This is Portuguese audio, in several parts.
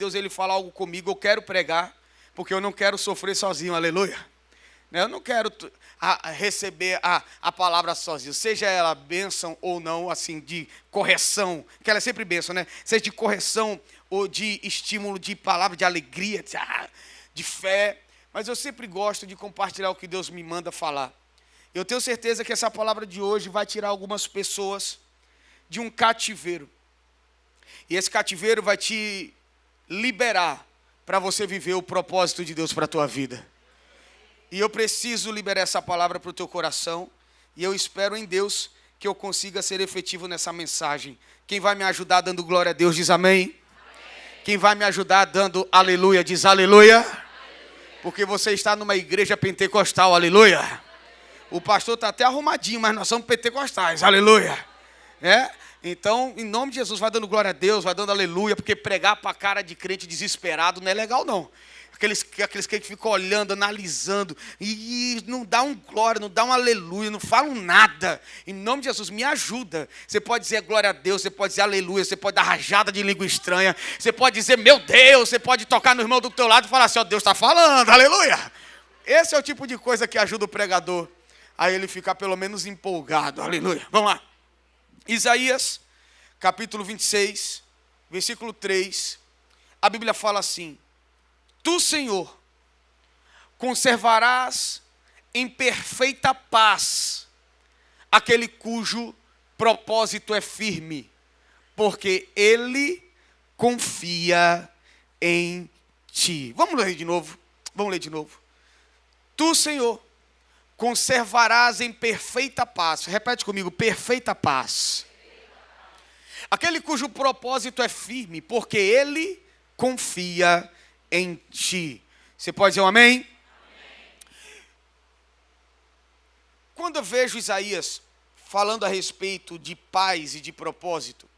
Deus ele fala algo comigo, eu quero pregar, porque eu não quero sofrer sozinho, aleluia. Eu não quero receber a palavra sozinho, seja ela bênção ou não, assim, de correção, que ela é sempre bênção, né? Seja de correção ou de estímulo, de palavra, de alegria, de fé. Mas eu sempre gosto de compartilhar o que Deus me manda falar. Eu tenho certeza que essa palavra de hoje vai tirar algumas pessoas de um cativeiro. E esse cativeiro vai te liberar para você viver o propósito de Deus para a tua vida. E eu preciso liberar essa palavra para o teu coração. E eu espero em Deus que eu consiga ser efetivo nessa mensagem. Quem vai me ajudar dando glória a Deus, diz amém. Amém. Quem vai me ajudar dando aleluia, diz aleluia. Aleluia. Porque você está numa igreja pentecostal, aleluia. O pastor está até arrumadinho, mas nós somos pentecostais, aleluia. Então, em nome de Jesus, vai dando glória a Deus, vai dando aleluia, porque pregar para a cara de crente desesperado não é legal, não. Aqueles que ficam olhando, analisando, e não dá um glória, não dá um aleluia, não falam nada. Em nome de Jesus, me ajuda. Você pode dizer glória a Deus, você pode dizer aleluia, você pode dar rajada de língua estranha, você pode dizer meu Deus, você pode tocar no irmão do teu lado e falar assim, ó, Deus está falando, aleluia. Esse é o tipo de coisa que ajuda o pregador a ele ficar pelo menos empolgado, aleluia. Vamos lá. Isaías, capítulo 26, versículo 3, a Bíblia fala assim: Tu, Senhor, conservarás em perfeita paz aquele cujo propósito é firme, porque ele confia em ti. Vamos ler de novo. Tu, Senhor, conservarás em perfeita paz. Repete comigo, perfeita paz. Aquele cujo propósito é firme, porque ele confia em ti. Você pode dizer um amém? Amém. Quando eu vejo Isaías falando a respeito de paz e de propósito,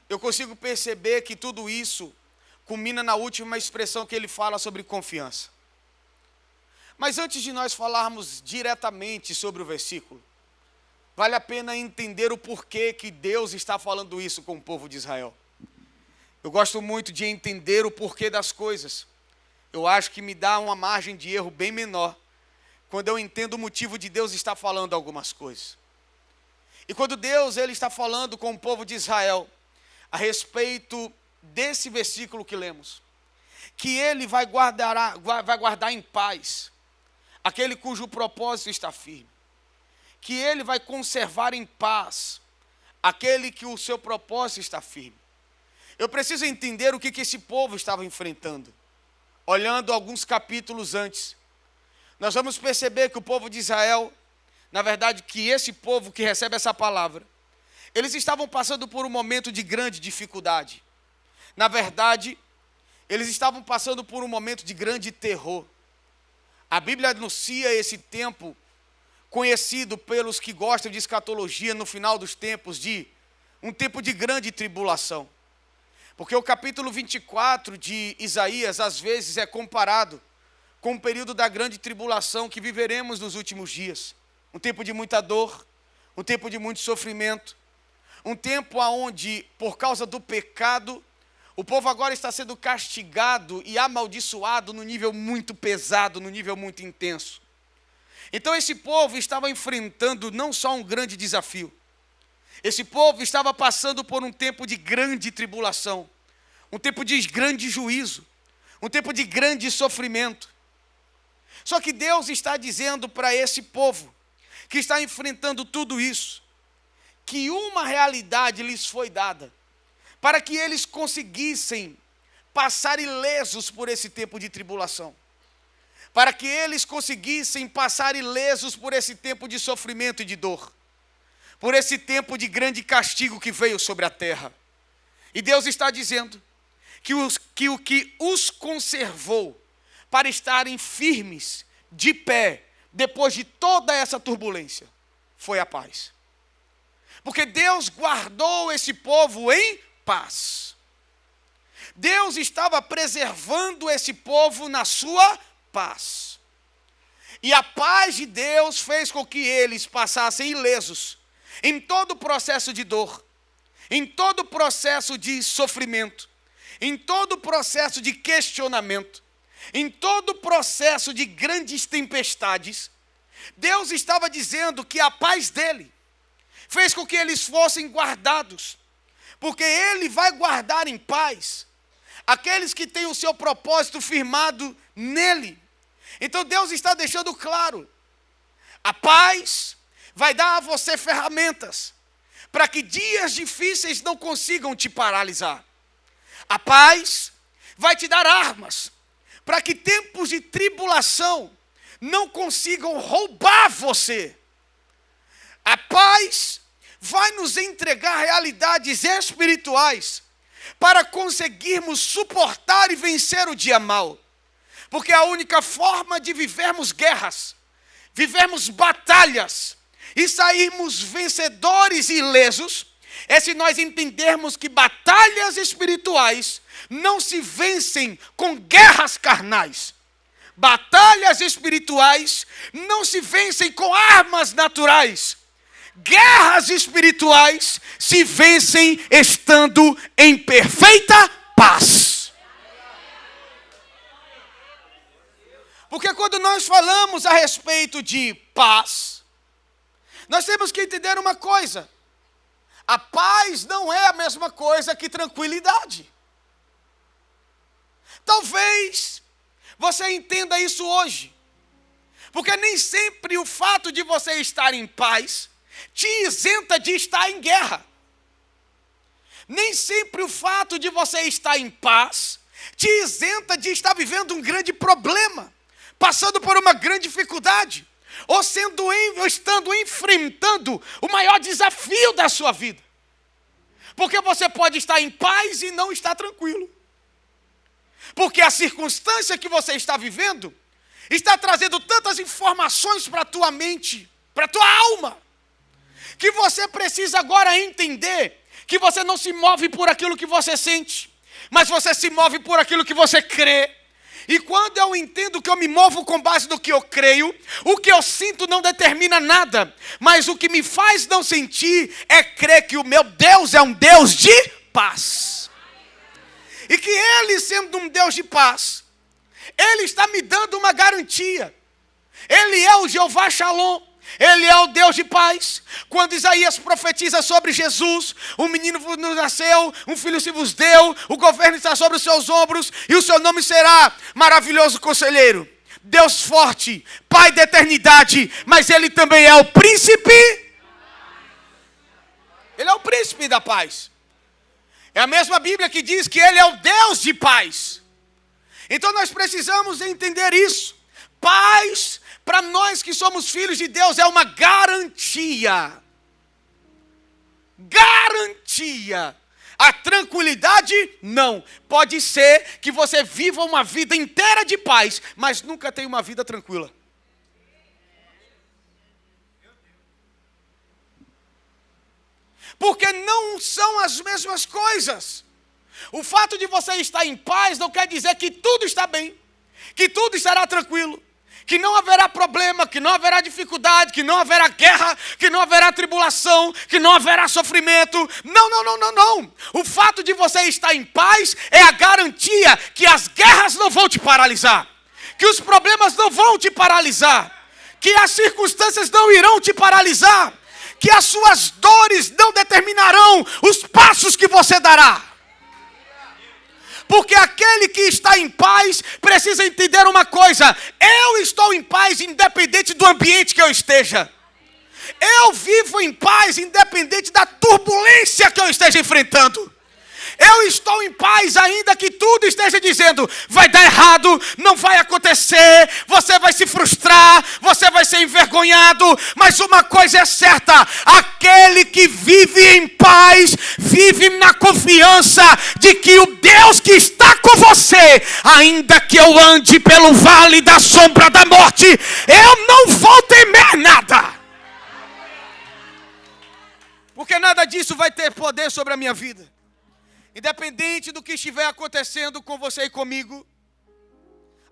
eu consigo perceber que tudo isso culmina na última expressão que ele fala sobre confiança. Mas antes de nós falarmos diretamente sobre o versículo, vale a pena entender o porquê que Deus está falando isso com o povo de Israel. Eu gosto muito de entender o porquê das coisas. Eu acho que me dá uma margem de erro bem menor quando eu entendo o motivo de Deus estar falando algumas coisas. E quando Deus ele está falando com o povo de Israel a respeito desse versículo que lemos, que ele vai guardar em paz aquele cujo propósito está firme, que ele vai conservar em paz aquele que o seu propósito está firme. Eu preciso entender o que esse povo estava enfrentando. Olhando alguns capítulos antes, nós vamos perceber que o povo de Israel, na verdade, que esse povo que recebe essa palavra, eles estavam passando por um momento de grande dificuldade. Na verdade, eles estavam passando por um momento de grande terror. A Bíblia anuncia esse tempo, conhecido pelos que gostam de escatologia no final dos tempos, de um tempo de grande tribulação. Porque o capítulo 24 de Isaías, às vezes, é comparado com o período da grande tribulação que viveremos nos últimos dias. Um tempo de muita dor, um tempo de muito sofrimento, um tempo onde, por causa do pecado, o povo agora está sendo castigado e amaldiçoado no nível muito pesado, no nível muito intenso. Então esse povo estava enfrentando não só um grande desafio, esse povo estava passando por um tempo de grande tribulação, um tempo de grande juízo, um tempo de grande sofrimento. Só que Deus está dizendo para esse povo, que está enfrentando tudo isso, que uma realidade lhes foi dada, para que eles conseguissem passar ilesos por esse tempo de tribulação, para que eles conseguissem passar ilesos por esse tempo de sofrimento e de dor, por esse tempo de grande castigo que veio sobre a terra. E Deus está dizendo que o que os conservou para estarem firmes, de pé, depois de toda essa turbulência, foi a paz. Porque Deus guardou esse povo em paz. Deus estava preservando esse povo na sua paz. E a paz de Deus fez com que eles passassem ilesos em todo o processo de dor, em todo o processo de sofrimento, em todo processo de questionamento, em todo processo de grandes tempestades, Deus estava dizendo que a paz dele fez com que eles fossem guardados, porque ele vai guardar em paz aqueles que têm o seu propósito firmado nele. Então Deus está deixando claro, a paz vai dar a você ferramentas para que dias difíceis não consigam te paralisar. A paz vai te dar armas para que tempos de tribulação não consigam roubar você. A paz vai nos entregar realidades espirituais para conseguirmos suportar e vencer o dia mau. Porque a única forma de vivermos guerras, vivermos batalhas e sairmos vencedores e ilesos, é se nós entendermos que batalhas espirituais não se vencem com guerras carnais. Batalhas espirituais não se vencem com armas naturais. Guerras espirituais se vencem estando em perfeita paz. Porque quando nós falamos a respeito de paz, nós temos que entender uma coisa. A paz não é a mesma coisa que tranquilidade. Talvez você entenda isso hoje. Porque nem sempre o fato de você estar em paz te isenta de estar em guerra. Nem sempre o fato de você estar em paz te isenta de estar vivendo um grande problema, passando por uma grande dificuldade, ou estando enfrentando o maior desafio da sua vida. Porque você pode estar em paz e não estar tranquilo. Porque a circunstância que você está vivendo está trazendo tantas informações para a tua mente, para a tua alma, que você precisa agora entender que você não se move por aquilo que você sente, mas você se move por aquilo que você crê. E quando eu entendo que eu me movo com base no que eu creio, o que eu sinto não determina nada, mas o que me faz não sentir é crer que o meu Deus é um Deus de paz. E que Ele, sendo um Deus de paz, Ele está me dando uma garantia. Ele é o Jeová Shalom. Ele é o Deus de paz. Quando Isaías profetiza sobre Jesus, um menino nos nasceu, um filho se vos deu, o governo está sobre os seus ombros, e o seu nome será Maravilhoso Conselheiro, Deus Forte, Pai da Eternidade, mas Ele também é o príncipe. Ele é o príncipe da paz. É a mesma Bíblia que diz que Ele é o Deus de paz. Então nós precisamos entender isso. Paz, para nós que somos filhos de Deus, é uma garantia. Garantia. A tranquilidade, não. Pode ser que você viva uma vida inteira de paz, mas nunca tenha uma vida tranquila. Porque não são as mesmas coisas. O fato de você estar em paz não quer dizer que tudo está bem, que tudo estará tranquilo, que não haverá problema, que não haverá dificuldade, que não haverá guerra, que não haverá tribulação, que não haverá sofrimento. Não. O fato de você estar em paz é a garantia que as guerras não vão te paralisar, que os problemas não vão te paralisar, que as circunstâncias não irão te paralisar, que as suas dores não determinarão os passos que você dará. Porque aquele que está em paz precisa entender uma coisa: eu estou em paz independente do ambiente que eu esteja. Eu vivo em paz independente da turbulência que eu esteja enfrentando. Eu estou em paz ainda que tudo esteja dizendo: vai dar errado, não vai acontecer, você vai se frustrar, você vai ser envergonhado. Mas uma coisa é certa: aquele que vive em paz, vive na confiança de que o Deus que está com você, ainda que eu ande pelo vale da sombra da morte, eu não vou temer nada. Porque nada disso vai ter poder sobre a minha vida. Independente do que estiver acontecendo com você e comigo,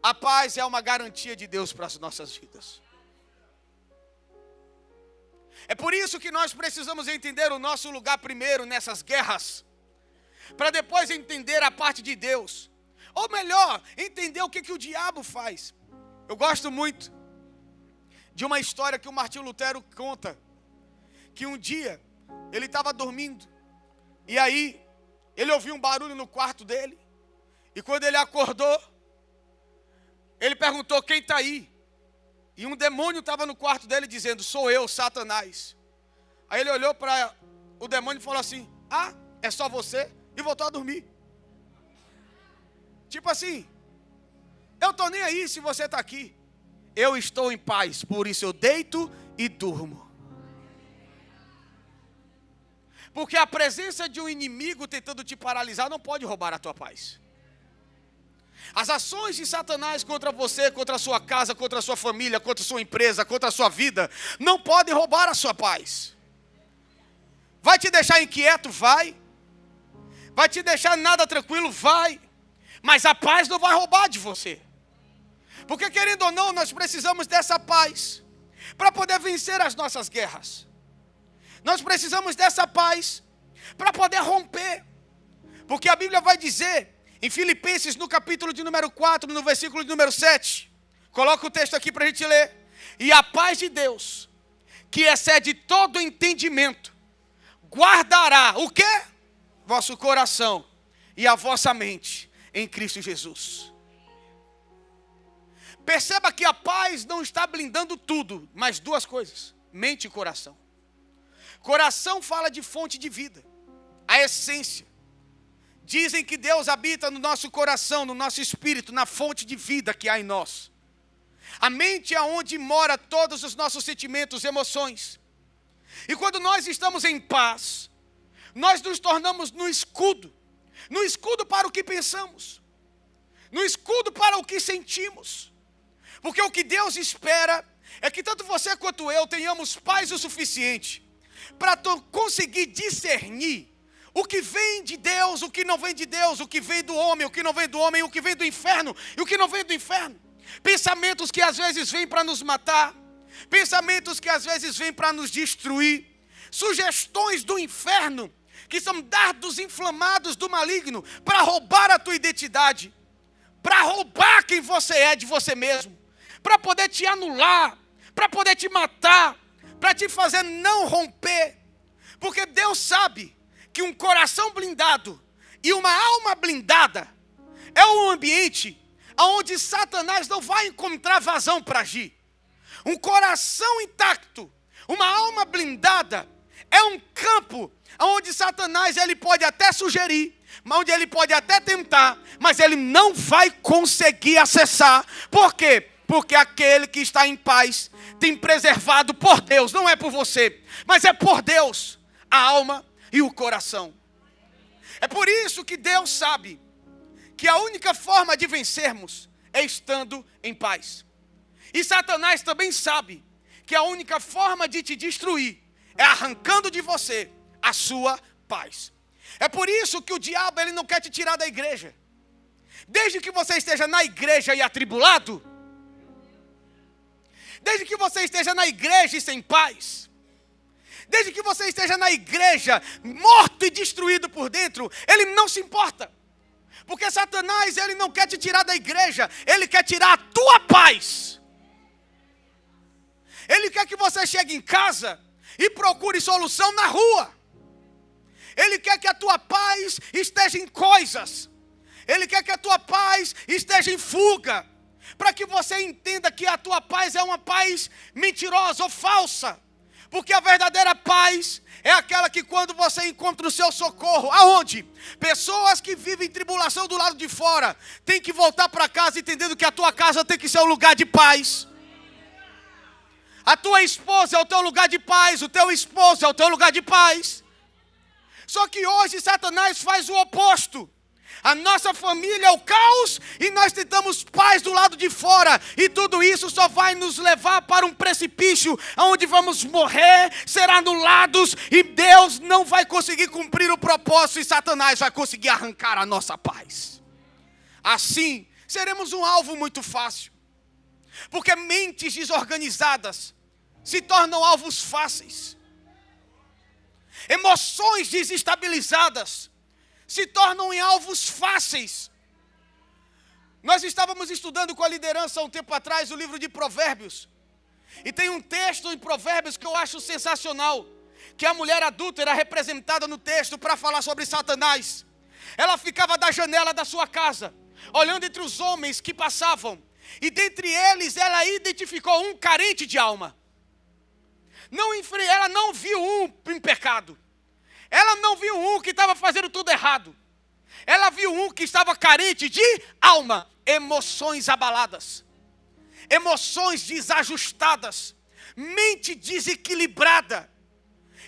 a paz é uma garantia de Deus para as nossas vidas. É por isso que nós precisamos entender o nosso lugar primeiro nessas guerras. para depois entender a parte de Deus. Ou melhor, entender o que o diabo faz. Eu gosto muito de uma história que o Martinho Lutero conta, que um dia ele estava dormindo, e aí ele ouviu um barulho no quarto dele, e quando ele acordou, ele perguntou: quem está aí? E um demônio estava no quarto dele dizendo: sou eu, Satanás. Aí ele olhou para o demônio e falou assim: ah, é só você? E voltou a dormir. Tipo assim, eu estou nem aí se você está aqui. Eu estou em paz, por isso eu deito e durmo. Porque a presença de um inimigo tentando te paralisar não pode roubar a tua paz. As ações de Satanás contra você, contra a sua casa, contra a sua família, contra a sua empresa, contra a sua vida, não podem roubar a sua paz. Vai te deixar inquieto? Vai. Vai te deixar nada tranquilo? Vai. Mas a paz não vai roubar de você. Porque querendo ou não, nós precisamos dessa paz para poder vencer as nossas guerras. Nós precisamos dessa paz para poder romper. Porque a Bíblia vai dizer, em Filipenses, no capítulo de número 4, no versículo de número 7. Coloca o texto aqui para a gente ler. E a paz de Deus, que excede todo entendimento, guardará o quê? Vosso coração e a vossa mente em Cristo Jesus. Perceba que a paz não está blindando tudo, mas duas coisas: mente e coração. Coração fala de fonte de vida, a essência. Dizem que Deus habita no nosso coração, no nosso espírito, na fonte de vida que há em nós. A mente é onde mora todos os nossos sentimentos, emoções. E quando nós estamos em paz, nós nos tornamos no escudo para o que pensamos, no escudo para o que sentimos. Porque o que Deus espera é que tanto você quanto eu tenhamos paz o suficiente para conseguir discernir o que vem de Deus, o que não vem de Deus, o que vem do homem, o que não vem do homem, o que vem do inferno e o que não vem do inferno. Pensamentos que às vezes vêm para nos matar, pensamentos que às vezes vêm para nos destruir, sugestões do inferno, que são dardos inflamados do maligno para roubar a tua identidade, para roubar quem você é de você mesmo, para poder te anular, para poder te matar, para te fazer não romper. Porque Deus sabe que um coração blindado e uma alma blindada é um ambiente onde Satanás não vai encontrar vazão para agir. Um coração intacto, uma alma blindada, é um campo onde Satanás ele pode até sugerir, onde ele pode até tentar, mas ele não vai conseguir acessar. Por quê? Porque aquele que está em paz tem preservado por Deus, não é por você, mas é por Deus, a alma e o coração. É por isso que Deus sabe que a única forma de vencermos é estando em paz. E Satanás também sabe que a única forma de te destruir é arrancando de você a sua paz. É por isso que o diabo ele não quer te tirar da igreja. Desde que você esteja na igreja e atribulado, desde que você esteja na igreja e sem paz, desde que você esteja na igreja morto e destruído por dentro, ele não se importa. Porque Satanás ele não quer te tirar da igreja, ele quer tirar a tua paz. Ele quer que você chegue em casa e procure solução na rua. Ele quer que a tua paz esteja em coisas. Ele quer que a tua paz esteja em fuga. Para que você entenda que a tua paz é uma paz mentirosa ou falsa. Porque a verdadeira paz é aquela que quando você encontra o seu socorro, aonde? Pessoas que vivem tribulação do lado de fora, tem que voltar para casa entendendo que a tua casa tem que ser um lugar de paz. A tua esposa é o teu lugar de paz, o teu esposo é o teu lugar de paz. Só que hoje Satanás faz o oposto. A nossa família é o caos e nós tentamos paz do lado de fora. E tudo isso só vai nos levar para um precipício onde vamos morrer, ser anulados e Deus não vai conseguir cumprir o propósito e Satanás vai conseguir arrancar a nossa paz. Assim, seremos um alvo muito fácil. Porque mentes desorganizadas se tornam alvos fáceis. Emoções desestabilizadas se tornam em alvos fáceis. Nós estávamos estudando com a liderança há um tempo atrás o livro de Provérbios. E tem um texto em Provérbios que eu acho sensacional, que a mulher adúltera representada no texto para falar sobre Satanás. Ela ficava da janela da sua casa, olhando entre os homens que passavam. E dentre eles ela identificou um carente de alma. Ela não viu um em pecado. Ela não viu um que estava fazendo tudo errado. Ela viu um que estava carente de alma. Emoções abaladas. Emoções desajustadas. Mente desequilibrada.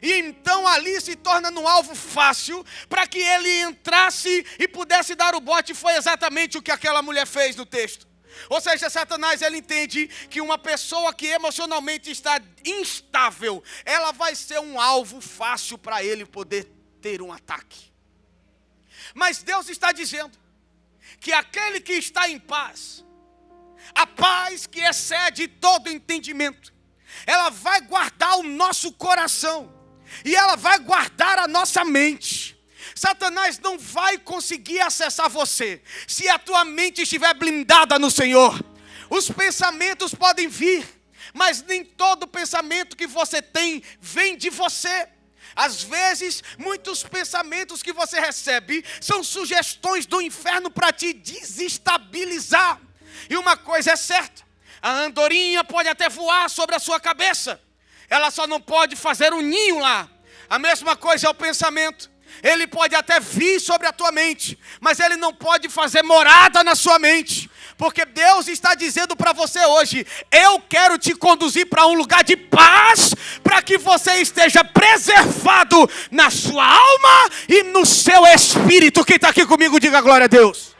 E então ali se torna um alvo fácil para que ele entrasse e pudesse dar o bote. Foi exatamente o que aquela mulher fez no texto. Ou seja, Satanás, ele entende que uma pessoa que emocionalmente está instável, ela vai ser um alvo fácil para ele poder ter um ataque. Mas Deus está dizendo que aquele que está em paz, a paz que excede todo entendimento, ela vai guardar o nosso coração e ela vai guardar a nossa mente. Satanás não vai conseguir acessar você se a tua mente estiver blindada no Senhor. Os pensamentos podem vir, mas nem todo pensamento que você tem vem de você. Às vezes, muitos pensamentos que você recebe são sugestões do inferno para te desestabilizar. E uma coisa é certa, a andorinha pode até voar sobre a sua cabeça, ela só não pode fazer um ninho lá. A mesma coisa é o pensamento. Ele pode até vir sobre a tua mente, mas ele não pode fazer morada na sua mente. Porque Deus está dizendo para você hoje: eu quero te conduzir para um lugar de paz, para que você esteja preservado na sua alma e no seu espírito. Quem está aqui comigo, diga glória a Deus.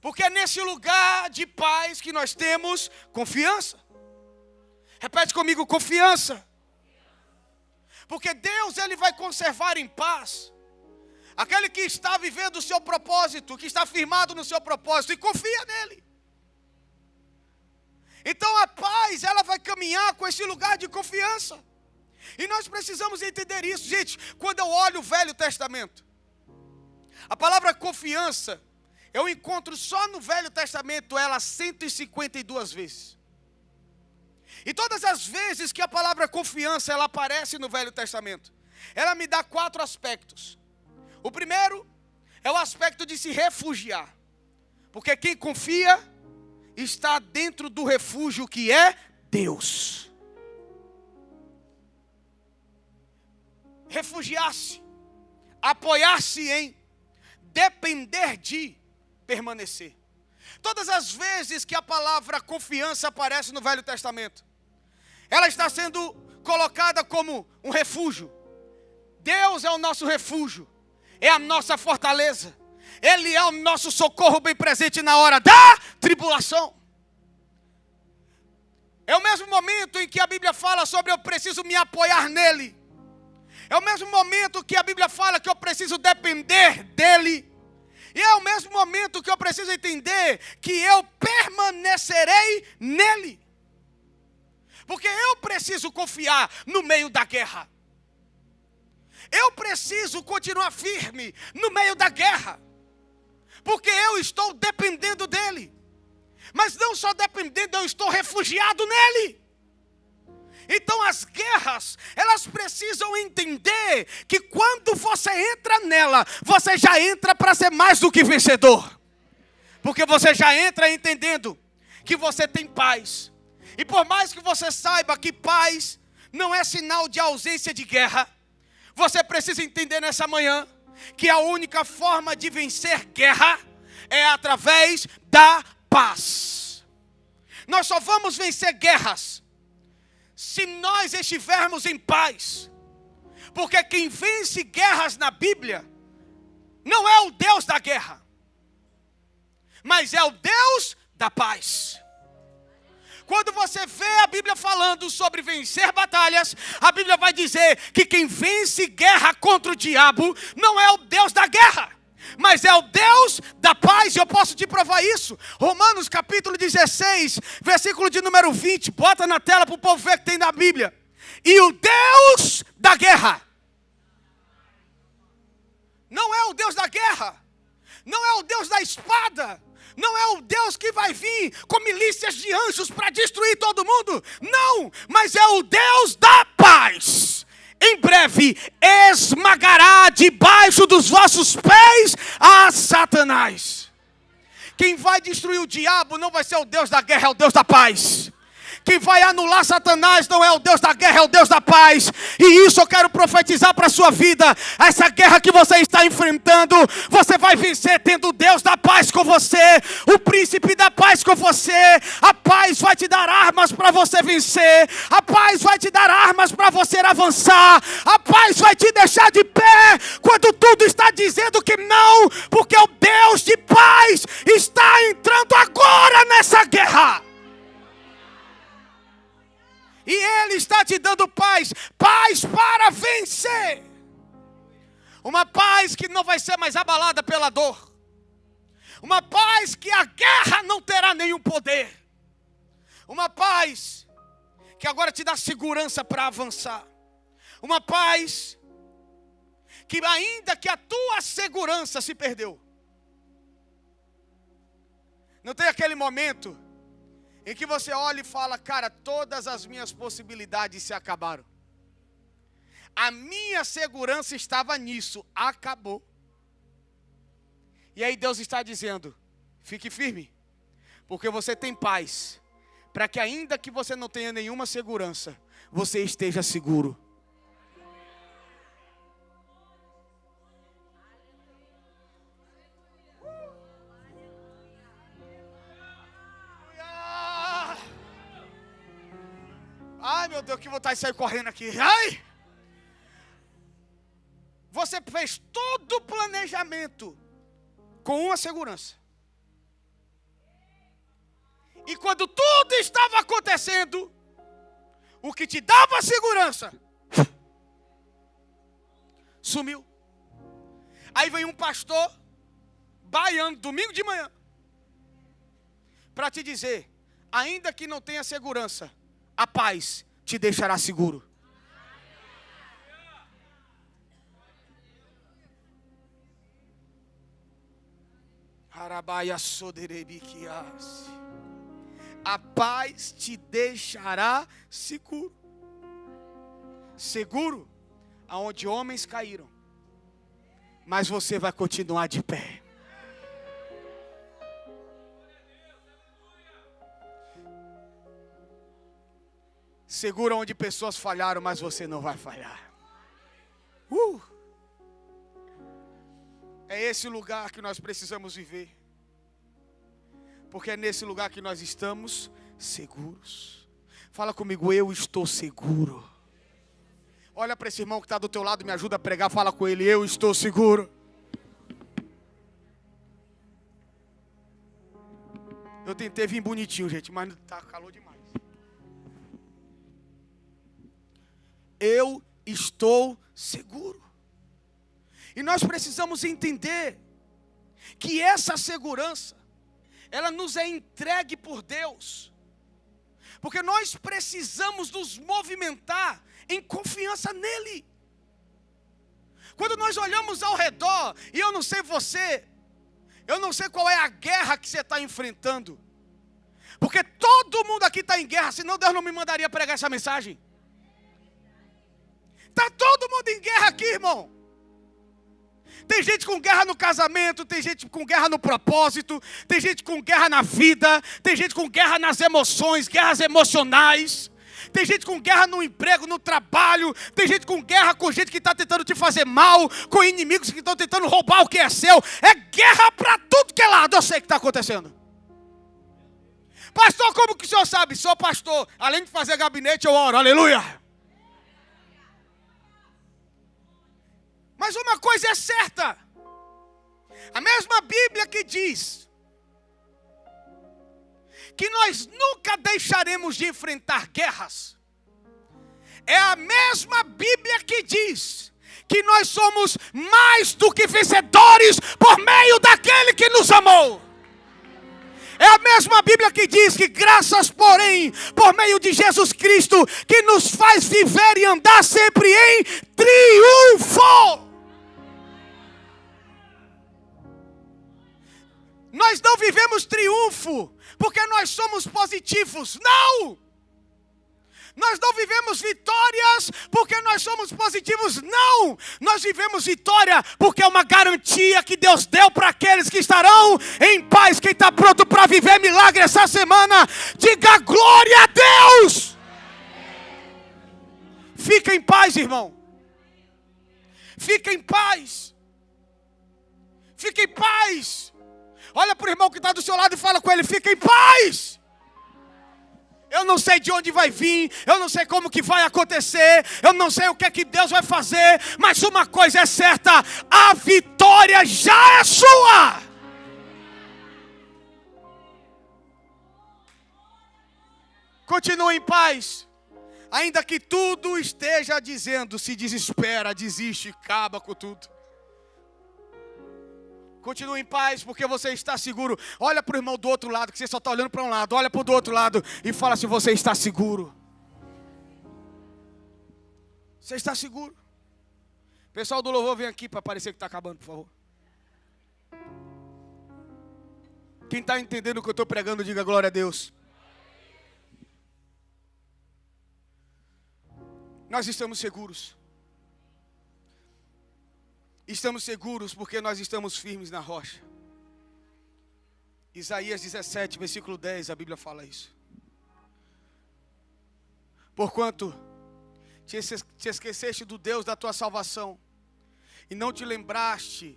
Porque é nesse lugar de paz que nós temos confiança. Repete comigo, confiança. Porque Deus, ele vai conservar em paz aquele que está vivendo o seu propósito, que está firmado no seu propósito e confia nele. Então a paz, ela vai caminhar com esse lugar de confiança. E nós precisamos entender isso. Gente, quando eu olho o Velho Testamento, a palavra confiança, eu encontro só no Velho Testamento ela 152 vezes. E todas as vezes que a palavra confiança ela aparece no Velho Testamento, ela me dá 4 aspectos. O primeiro é o aspecto de se refugiar. Porque quem confia está dentro do refúgio que é Deus. Refugiar-se, apoiar-se em, depender de, permanecer. Todas as vezes que a palavra confiança aparece no Velho Testamento, ela está sendo colocada como um refúgio. Deus é o nosso refúgio, é a nossa fortaleza. Ele é o nosso socorro bem presente na hora da tribulação. É o mesmo momento em que a Bíblia fala sobre eu preciso me apoiar nele. É o mesmo momento que a Bíblia fala que eu preciso depender dele. E é o mesmo momento que eu preciso entender que eu permanecerei nele. Porque eu preciso confiar no meio da guerra. Eu preciso continuar firme no meio da guerra. Porque eu estou dependendo dele. Mas não só dependendo, eu estou refugiado nele. Então as guerras, elas precisam entender que quando você entra nela, você já entra para ser mais do que vencedor. Porque você já entra entendendo que você tem paz. E por mais que você saiba que paz não é sinal de ausência de guerra, você precisa entender nessa manhã que a única forma de vencer guerra é através da paz. Nós só vamos vencer guerras se nós estivermos em paz. Porque quem vence guerras na Bíblia não é o Deus da guerra, mas é o Deus da paz. Quando você vê a Bíblia falando sobre vencer batalhas, a Bíblia vai dizer que quem vence guerra contra o diabo não é o Deus da guerra, mas é o Deus da paz. E eu posso te provar isso. Romanos capítulo 16, versículo de número 20. Bota na tela para o povo ver que tem na Bíblia. E o Deus da guerra não é o Deus da guerra, não é o Deus da espada, não é o Deus que vai vir com milícias de anjos para destruir todo mundo. Não, mas é o Deus da paz. Em breve esmagará debaixo dos vossos pés a Satanás. Quem vai destruir o diabo não vai ser o Deus da guerra, é o Deus da paz. Quem vai anular Satanás não é o Deus da guerra, é o Deus da paz. E isso eu quero profetizar para a sua vida. Essa guerra que você está enfrentando, você vai vencer tendo o Deus da paz com você, o príncipe da paz com você. A paz vai te dar armas para você vencer. A paz vai te dar armas para você avançar. A paz vai te deixar de pé quando tudo está dizendo que não, porque o Deus de paz está entrando agora nessa guerra. E Ele está te dando paz, paz para vencer. Uma paz que não vai ser mais abalada pela dor. Uma paz que a guerra não terá nenhum poder. Uma paz que agora te dá segurança para avançar. Uma paz que ainda que a tua segurança se perdeu. Não tem aquele momento em que você olha e fala, cara, todas as minhas possibilidades se acabaram. A minha segurança estava nisso, acabou. E aí Deus está dizendo, fique firme, porque você tem paz, para que ainda que você não tenha nenhuma segurança, você esteja seguro. Ai, meu Deus, que vontade de sair correndo aqui. Ai! Você fez todo o planejamento com uma segurança. E quando tudo estava acontecendo, o que te dava segurança sumiu. Aí vem um pastor baiano, domingo de manhã, para te dizer, ainda que não tenha segurança, a paz te deixará seguro. A paz te deixará seguro. Seguro aonde homens caíram, mas você vai continuar de pé. Segura onde pessoas falharam, mas você não vai falhar. É esse lugar que nós precisamos viver. Porque é nesse lugar que nós estamos seguros. Fala comigo, eu estou seguro. Olha para esse irmão que está do teu lado, me ajuda a pregar, fala com ele, eu estou seguro. Eu tentei vir bonitinho, gente, mas está calor demais. Eu estou seguro. E nós precisamos entender que essa segurança, ela nos é entregue por Deus. Porque nós precisamos nos movimentar em confiança nele. Quando nós olhamos ao redor, e eu não sei você, eu não sei qual é a guerra que você está enfrentando. Porque todo mundo aqui está em guerra, senão Deus não me mandaria pregar essa mensagem. Está todo mundo em guerra aqui, irmão. Tem gente com guerra no casamento, tem gente com guerra no propósito, tem gente com guerra na vida, tem gente com guerra nas emoções, guerras emocionais. Tem gente com guerra no emprego, no trabalho. Tem gente com guerra com gente que está tentando te fazer mal, com inimigos que estão tentando roubar o que é seu. É guerra para tudo que é lado, eu sei o que está acontecendo. Pastor, como que o senhor sabe? Sou pastor, além de fazer gabinete eu oro, aleluia. Mas uma coisa é certa, a mesma Bíblia que diz que nós nunca deixaremos de enfrentar guerras, é a mesma Bíblia que diz que nós somos mais do que vencedores por meio daquele que nos amou. É a mesma Bíblia que diz que graças, porém, por meio de Jesus Cristo, que nos faz viver e andar sempre em triunfo. Nós não vivemos triunfo porque nós somos positivos. Não! Nós não vivemos vitórias porque nós somos positivos. Não! Nós vivemos vitória porque é uma garantia que Deus deu para aqueles que estarão em paz. Quem está pronto para viver milagre essa semana, diga glória a Deus! Fica em paz, irmão. Fica em paz. Fica em paz. Olha para o irmão que está do seu lado e fala com ele: fica em paz. Eu não sei de onde vai vir, eu não sei como que vai acontecer, eu não sei o que é que Deus vai fazer, mas uma coisa é certa: a vitória já é sua. Continue em paz, ainda que tudo esteja dizendo, se desespera, desiste, acaba com tudo. Continue em paz, porque você está seguro. Olha para o irmão do outro lado, que você só está olhando para um lado. Olha para o do outro lado e fala se você está seguro. Você está seguro. Pessoal do louvor, vem aqui para parecer que está acabando, por favor. Quem está entendendo o que eu estou pregando, diga glória a Deus. Nós estamos seguros. Estamos seguros porque nós estamos firmes na rocha. Isaías 17, versículo 10, a Bíblia fala isso. Porquanto te esqueceste do Deus da tua salvação e não te lembraste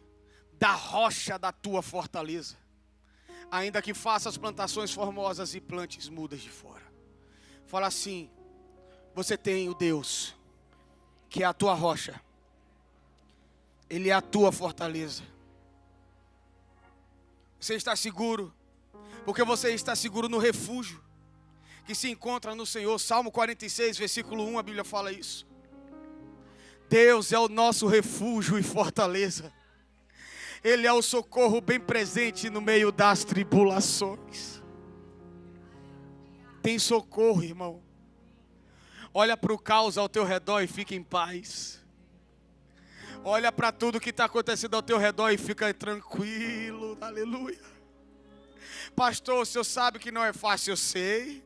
da rocha da tua fortaleza, ainda que faças plantações formosas e plantes mudas de fora. Fala assim: você tem o Deus que é a tua rocha. Ele é a tua fortaleza. Você está seguro, porque você está seguro no refúgio que se encontra no Senhor. Salmo 46, versículo 1, a Bíblia fala isso. Deus é o nosso refúgio e fortaleza. Ele é o socorro bem presente no meio das tribulações. Tem socorro, irmão. Olha para o caos ao teu redor e fica em paz. Olha para tudo que está acontecendo ao teu redor e fica tranquilo, aleluia. Pastor, o senhor sabe que não é fácil, eu sei.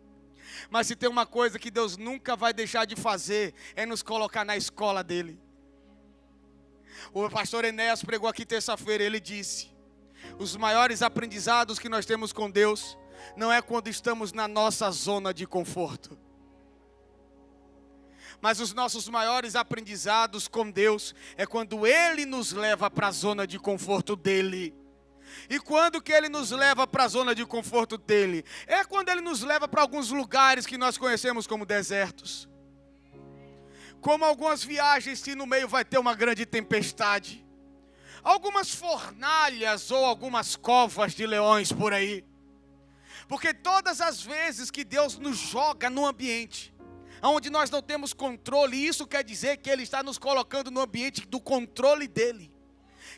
Mas se tem uma coisa que Deus nunca vai deixar de fazer, é nos colocar na escola dele. O pastor Enéas pregou aqui terça-feira, ele disse: os maiores aprendizados que nós temos com Deus, não é quando estamos na nossa zona de conforto. Mas os nossos maiores aprendizados com Deus é quando Ele nos leva para a zona de conforto dEle. E quando que Ele nos leva para a zona de conforto dEle? É quando Ele nos leva para alguns lugares que nós conhecemos como desertos. Como algumas viagens que no meio vai ter uma grande tempestade. Algumas fornalhas ou algumas covas de leões por aí. Porque todas as vezes que Deus nos joga no ambiente onde nós não temos controle, isso quer dizer que Ele está nos colocando no ambiente do controle dEle.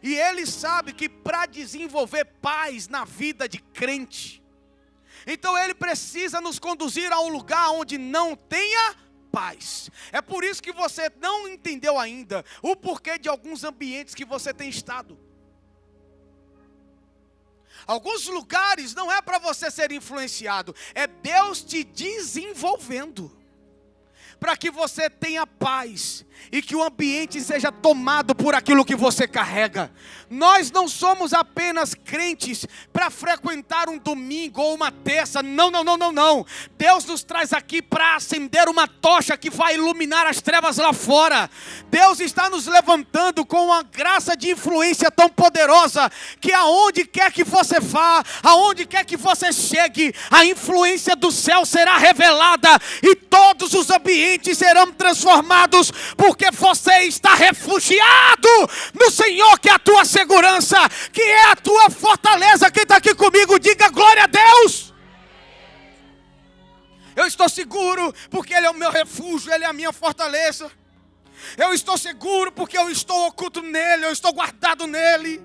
E Ele sabe que para desenvolver paz na vida de crente, então Ele precisa nos conduzir a um lugar onde não tenha paz. É por isso que você não entendeu ainda o porquê de alguns ambientes que você tem estado. Alguns lugares não é para você ser influenciado, é Deus te desenvolvendo, para que você tenha paz e que o ambiente seja tomado por aquilo que você carrega. Nós não somos apenas crentes para frequentar um domingo ou uma terça. Não. Deus nos traz aqui para acender uma tocha que vai iluminar as trevas lá fora. Deus está nos levantando com uma graça de influência tão poderosa que aonde quer que você vá, aonde quer que você chegue, a influência do céu será revelada e todos os ambientes serão transformados, porque você está refugiado no Senhor, que é a tua segurança, que é a tua fortaleza. Quem está aqui comigo, diga glória a Deus. Eu estou seguro porque Ele é o meu refúgio, Ele é a minha fortaleza. Eu estou seguro porque eu estou oculto nele, eu estou guardado nele.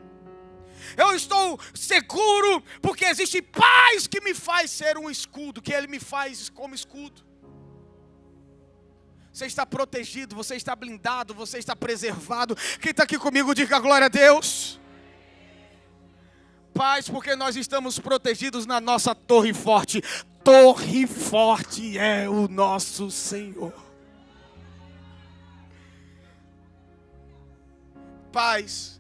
Eu estou seguro porque existe paz que me faz ser um escudo, que Ele me faz como escudo. Você está protegido, você está blindado, você está preservado. Quem está aqui comigo, diga glória a Deus. paz porque nós estamos protegidos na nossa torre forte. Torre forte é o nosso Senhor. Paz.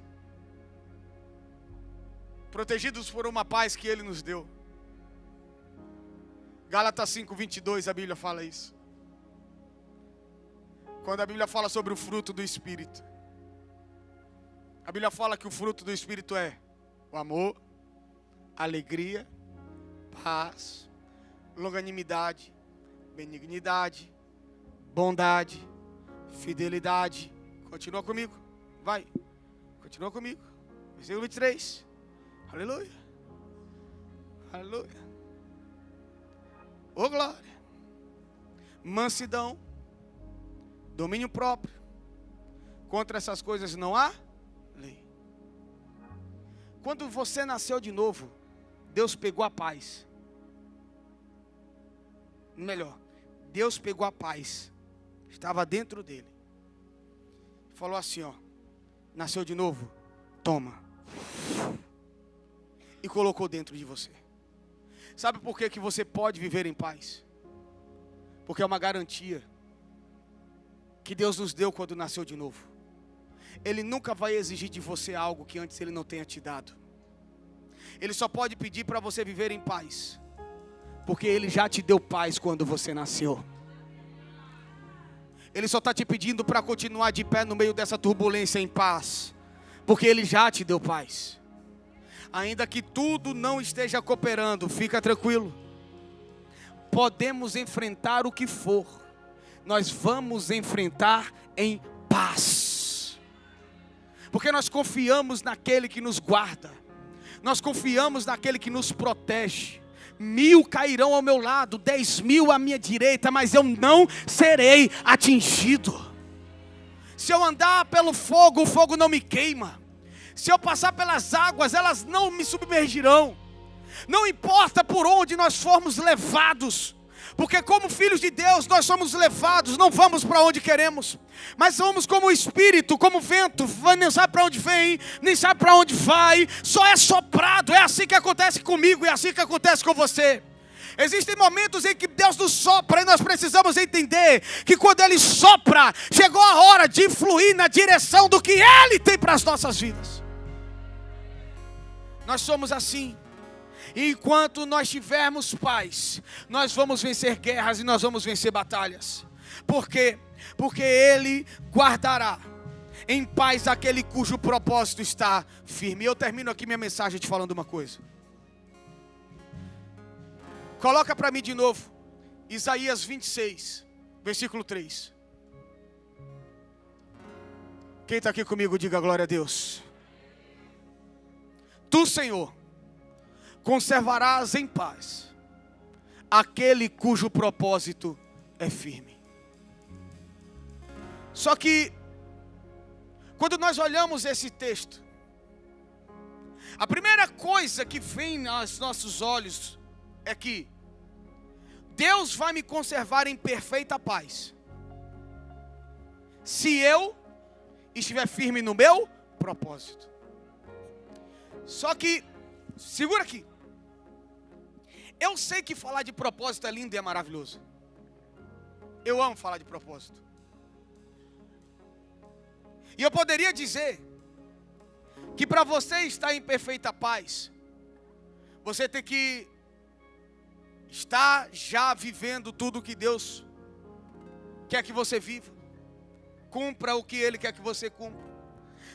Protegidos por uma paz que Ele nos deu. Gálatas 5:22, a Bíblia fala isso. Quando a Bíblia fala sobre o fruto do Espírito, a Bíblia fala que o fruto do Espírito é o amor, alegria, paz, longanimidade, benignidade, bondade, fidelidade. Continua comigo, vai, continua comigo. Versículo 23, aleluia, aleluia, ô glória, mansidão, domínio próprio. Contra essas coisas não há lei. Quando você nasceu de novo, Deus pegou a paz. Melhor, Deus pegou a paz. Estava dentro dele. Falou assim, ó. Nasceu de novo? Toma. E colocou dentro de você. Sabe por que você pode viver em paz? Porque é uma garantia que Deus nos deu quando nasceu de novo. Ele nunca vai exigir de você algo que antes Ele não tenha te dado. Ele só pode pedir para você viver em paz, porque Ele já te deu paz quando você nasceu. Ele só está te pedindo para continuar de pé no meio dessa turbulência em paz, porque Ele já te deu paz. Ainda que tudo não esteja cooperando, fica tranquilo. Podemos enfrentar o que for, nós vamos enfrentar em paz, porque nós confiamos naquele que nos guarda, nós confiamos naquele que nos protege. 1000 cairão ao meu lado, 10.000 à minha direita, mas eu não serei atingido. Se eu andar pelo fogo, o fogo não me queima. Se eu passar pelas águas, elas não me submergirão. Não importa por onde nós formos levados, porque como filhos de Deus nós somos levados, não vamos para onde queremos, mas somos como o Espírito, como o vento, nem sabe para onde vem, nem sabe para onde vai, só é soprado. É assim que acontece comigo, é assim que acontece com você. Existem momentos em que Deus nos sopra e nós precisamos entender que quando Ele sopra, chegou a hora de fluir na direção do que Ele tem para as nossas vidas. Nós somos assim. E enquanto nós tivermos paz, nós vamos vencer guerras e nós vamos vencer batalhas. Por quê? Porque Ele guardará em paz aquele cujo propósito está firme. E eu termino aqui minha mensagem te falando uma coisa. Coloca para mim de novo, Isaías 26, versículo 3. Quem está aqui comigo, diga glória a Deus. Tu, Senhor, conservarás em paz aquele cujo propósito é firme. Só que, quando nós olhamos esse texto, a primeira coisa que vem aos nossos olhos é que Deus vai me conservar em perfeita paz se eu estiver firme no meu propósito. Só que, segura aqui. Eu sei que falar de propósito é lindo e é maravilhoso. Eu amo falar de propósito. E eu poderia dizer que para você estar em perfeita paz, você tem que estar já vivendo tudo que Deus quer que você viva. Cumpra o que Ele quer que você cumpra.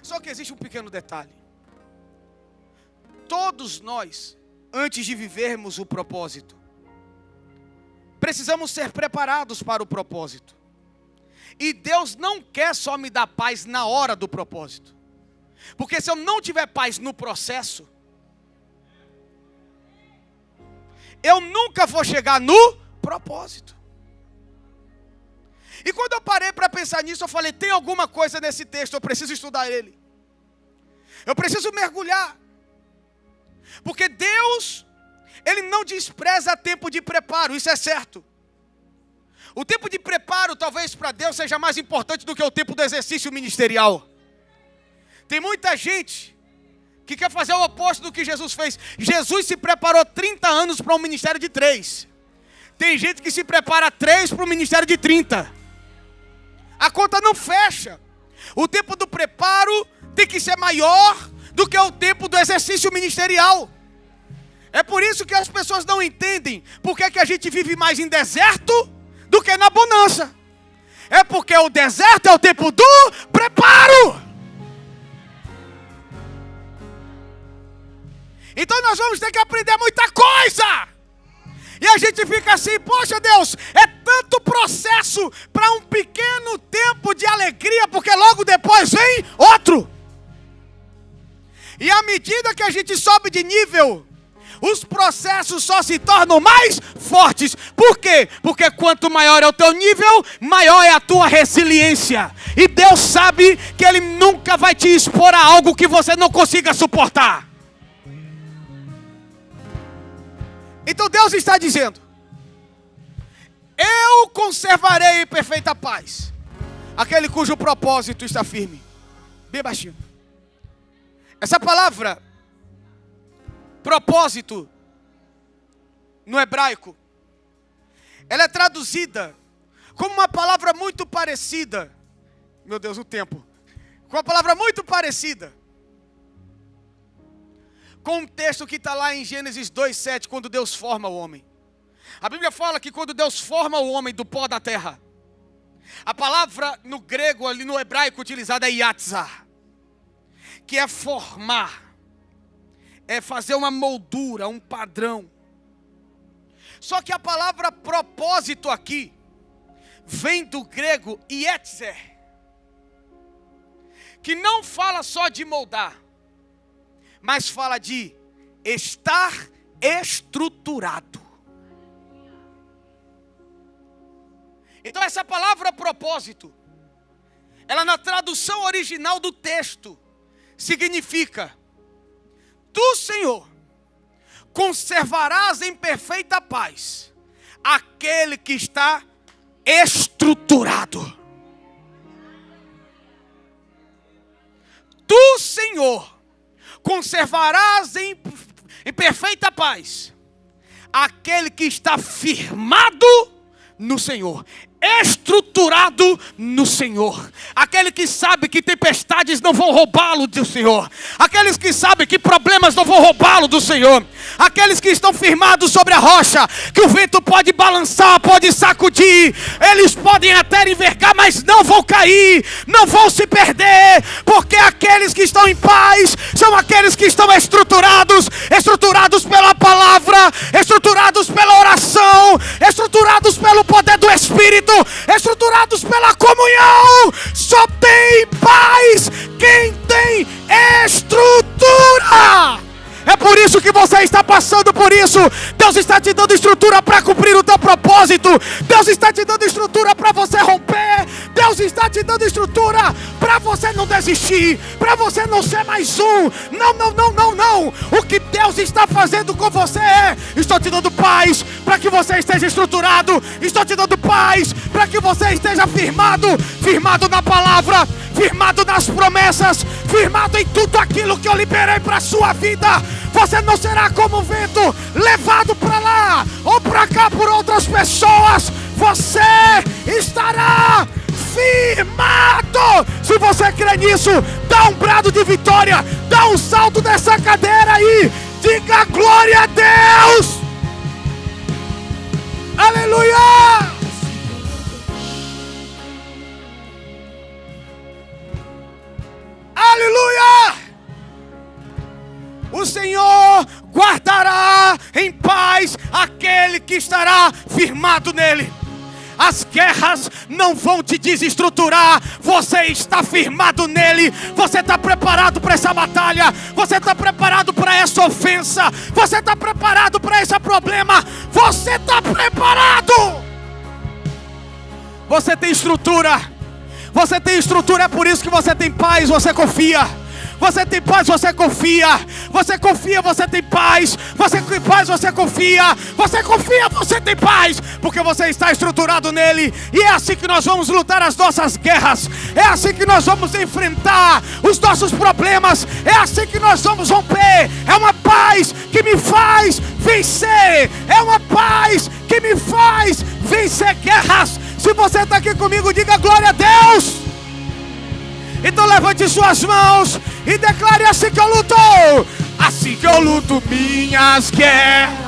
Só que existe um pequeno detalhe. Todos nós, antes de vivermos o propósito, precisamos ser preparados para o propósito. E Deus não quer só me dar paz na hora do propósito. Porque se eu não tiver paz no processo, eu nunca vou chegar no propósito. E quando eu parei para pensar nisso, eu falei, tem alguma coisa nesse texto, eu preciso estudar ele. Eu preciso mergulhar. Porque Deus, Ele não despreza tempo de preparo, isso é certo. O tempo de preparo talvez para Deus seja mais importante do que o tempo do exercício ministerial. Tem muita gente que quer fazer o oposto do que Jesus fez. Jesus se preparou 30 anos para um ministério de 3. Tem gente que se prepara 3 para um ministério de 30. A conta não fecha. O tempo do preparo tem que ser maior do que o tempo do exercício ministerial. É por isso que as pessoas não entendem por que a gente vive mais em deserto do que na bonança. É porque o deserto é o tempo do preparo. Então nós vamos ter que aprender muita coisa. E a gente fica assim, poxa Deus, é tanto processo para um pequeno tempo de alegria, porque logo depois vem outro. E à medida que a gente sobe de nível, os processos só se tornam mais fortes. Por quê? Porque quanto maior é o teu nível, maior é a tua resiliência. E Deus sabe que Ele nunca vai te expor a algo que você não consiga suportar. Então Deus está dizendo: eu conservarei em perfeita paz aquele cujo propósito está firme. Bem baixinho. Essa palavra propósito no hebraico, ela é traduzida como uma palavra muito parecida. Meu Deus, o tempo. Com uma palavra muito parecida com um texto que está lá em Gênesis 2:7, quando Deus forma o homem. A Bíblia fala que quando Deus forma o homem do pó da terra, a palavra no grego, ali no hebraico utilizada é yatzar, que é formar, é fazer uma moldura, um padrão. Só que a palavra propósito aqui vem do grego yetzer, que não fala só de moldar, mas fala de estar estruturado. Então essa palavra propósito, ela na tradução original do texto, significa: tu, Senhor, conservarás em perfeita paz aquele que está estruturado. Tu, Senhor, conservarás em perfeita paz aquele que está firmado no Senhor, estruturado no Senhor, aquele que sabe que tempestades não vão roubá-lo do Senhor, aqueles que sabem que problemas não vão roubá-lo do Senhor, aqueles que estão firmados sobre a rocha, que o vento pode balançar, pode sacudir, eles podem até envergar, mas não vão cair, não vão se perder, porque aqueles que estão em paz são aqueles que estão estruturados pela palavra, estruturados pela oração, estruturados pelo poder do Espírito, estruturados pela comunhão. Só tem paz quem tem estrutura. É por isso que você está passando por isso. Deus está te dando estrutura para cumprir o teu propósito. Deus está te dando estrutura para você romper. Deus está te dando estrutura para você não desistir, para você não ser mais um. Não. O que Deus está fazendo com você é: estou te dando paz para que você esteja estruturado. Estou te dando paz para que você esteja firmado na palavra, firmado nas promessas, firmado em tudo aquilo que eu liberei para a sua vida. Você não será como um vento levado para lá ou para cá por outras pessoas. Você estará firmado. Se você crê nisso, dá um brado de vitória, dá um salto dessa cadeira aí, diga glória a Deus. Aleluia. Aleluia! O Senhor guardará em paz aquele que estará firmado nele. As guerras não vão te desestruturar. Você está firmado nele. Você está preparado para essa batalha. Você está preparado para essa ofensa. Você está preparado para esse problema. Você está preparado. Você tem estrutura. Você tem estrutura, é por isso que você tem paz, você confia. Você tem paz, você confia. Você confia, você tem paz. Você tem paz, você confia. Você confia, você tem paz. Porque você está estruturado nele. E é assim que nós vamos lutar as nossas guerras. É assim que nós vamos enfrentar os nossos problemas. É assim que nós vamos romper. É uma paz que me faz vencer. É uma paz que me faz vencer guerras. Se você está aqui comigo, diga glória a Deus. Então levante suas mãos e declare: assim que eu luto minhas guerras.